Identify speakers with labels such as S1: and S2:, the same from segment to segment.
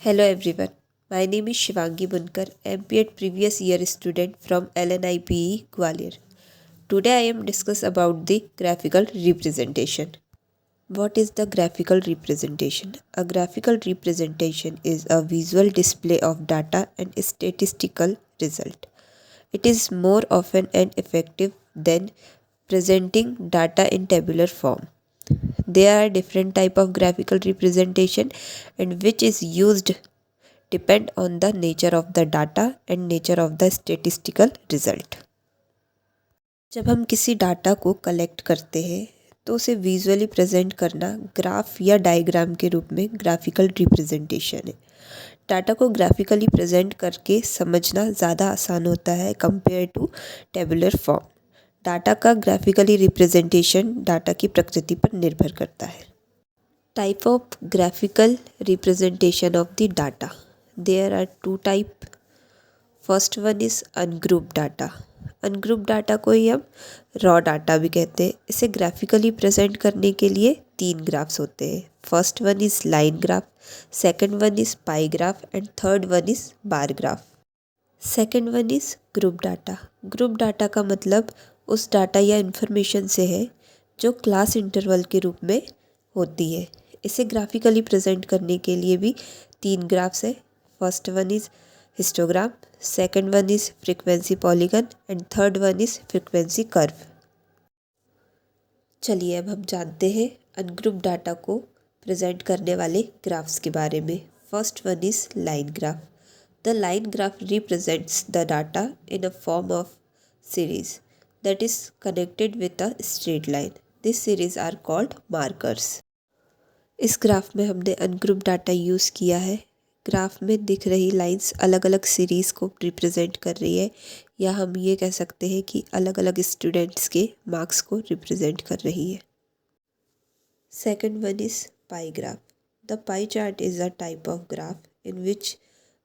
S1: Hello everyone. My name is Shivangi Bunkar, MPEd previous year student from LNIPE Gwalior. Today I am discuss about the graphical representation. What is the graphical representation? A graphical representation is a visual display of data and statistical result. It is more often and effective than presenting data in tabular form. There are different type of graphical representation and which is used depend on the nature of the data and nature of the statistical result. जब हम किसी data को collect करते हैं तो उसे visually present करना graph या डायग्राम के रूप में ग्राफिकल रिप्रेजेंटेशन है। डाटा को ग्राफिकली प्रेजेंट करके समझना ज़्यादा आसान होता है compare to tabular form. Data का ग्राफिकली रिप्रेजेंटेशन डाटा की प्रकृति पर निर्भर करता है। Type of graphical representation of the data, there are two type. First one is ungroup data. Ungroup data को ही हम रॉ डाटा भी कहते हैं। इसे ग्राफिकली प्रेजेंट करने के लिए 3 ग्राफ्स होते हैं। First one is line graph, second one is pie graph and third one is bar graph. Second one is group data. Group data का मतलब उस डाटा या इन्फॉर्मेशन से है जो क्लास इंटरवल के रूप में होती है। इसे ग्राफिकली प्रेजेंट करने के लिए भी 3 ग्राफ्स है। First one is histogram, second one is frequency polygon and third one is frequency curve. चलिए अब हम जानते हैं अनग्रुप डाटा को प्रेजेंट करने वाले ग्राफ्स के बारे में। First one is line graph. The line graph represents the data in a form of series that is connected with a straight line. This series are called markers. इस graph में हमने ungroup data use किया है। Graph में दिख रही lines अलग अलग सीरीज़ को रिप्रेजेंट कर रही है, या हम ये कह सकते हैं कि अलग अलग स्टूडेंट्स के मार्क्स को रिप्रेजेंट कर रही है। Second one is pie graph. The pie chart is a type of graph in which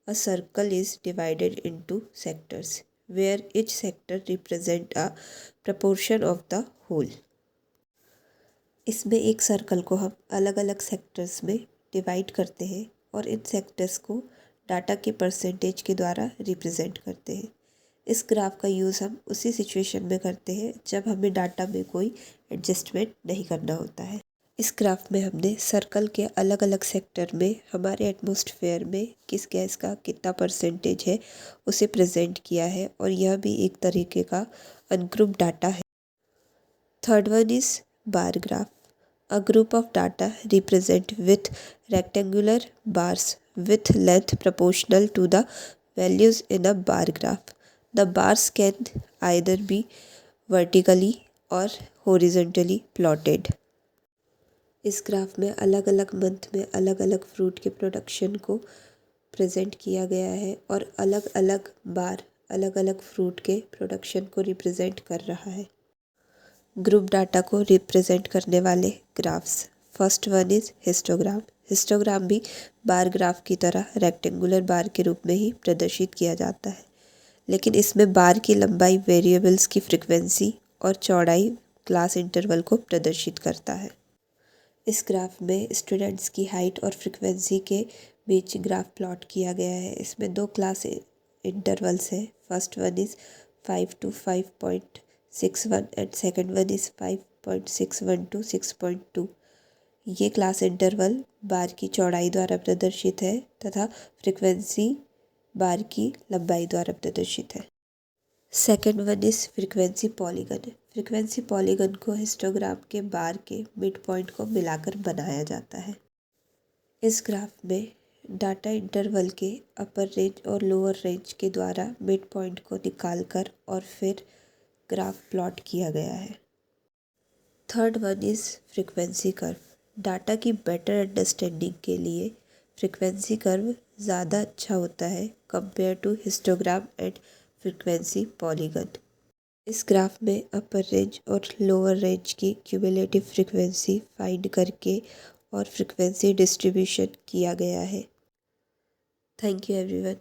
S1: a circle is divided into sectors where each sector represent a proportion of the whole. इसमें एक circle को हम अलग अलग sectors में divide करते हैं और इन सेक्टर्स को डाटा के परसेंटेज के द्वारा रिप्रेजेंट करते हैं। इस ग्राफ का यूज़ हम उसी सिचुएशन में करते हैं जब हमें डाटा में कोई एडजस्टमेंट नहीं करना होता है। इस ग्राफ में हमने सर्कल के अलग अलग सेक्टर में हमारे एटमॉस्फेयर में किस गैस का कितना परसेंटेज है उसे प्रेजेंट किया है, और यह भी एक तरीके का अनग्रुप डाटा है। Third one is bar graph. A group of data represent with rectangular bars with length proportional to the values in a bar graph. The bars can either be vertically or horizontally plotted. इस graph में अलग अलग month में अलग अलग fruit के production को present किया गया है, और अलग अलग बार अलग अलग फ्रूट के प्रोडक्शन को रिप्रेजेंट कर रहा है। ग्रुप डाटा को रिप्रेजेंट करने वाले graphs. First one is histogram. Histogram भी बार ग्राफ की तरह रेक्टेंगुलर बार के रूप में ही प्रदर्शित किया जाता है, लेकिन इसमें बार की लंबाई वेरिएबल्स की फ्रीक्वेंसी और चौड़ाई क्लास इंटरवल को प्रदर्शित करता है। इस ग्राफ में स्टूडेंट्स की हाइट और फ्रीक्वेंसी के बीच ग्राफ प्लॉट किया गया है। इसमें 2 क्लास इंटरवल्स हैं। First one is 5 to 5.61 and second one is 5.61 to 6.2। ये क्लास इंटरवल बार की चौड़ाई द्वारा प्रदर्शित है तथा फ्रीक्वेंसी बार की लंबाई द्वारा प्रदर्शित है। Second one is frequency polygon. Frequency polygon को हिस्टोग्राम के बार के मिड पॉइंट को मिलाकर बनाया जाता है। इस ग्राफ में डाटा इंटरवल के अपर रेंज और लोअर रेंज के द्वारा मिड पॉइंट को निकालकर और फिर ग्राफ प्लॉट किया गया है। Third one is frequency curve. Data की बेटर अंडरस्टैंडिंग के लिए फ्रीक्वेंसी कर्व ज़्यादा अच्छा होता है compare to histogram and frequency polygon. इस ग्राफ में अपर रेंज और लोअर रेंज की क्यूमुलेटिव फ्रीक्वेंसी फाइंड करके और फ्रीक्वेंसी डिस्ट्रीब्यूशन किया गया है। Thank you everyone.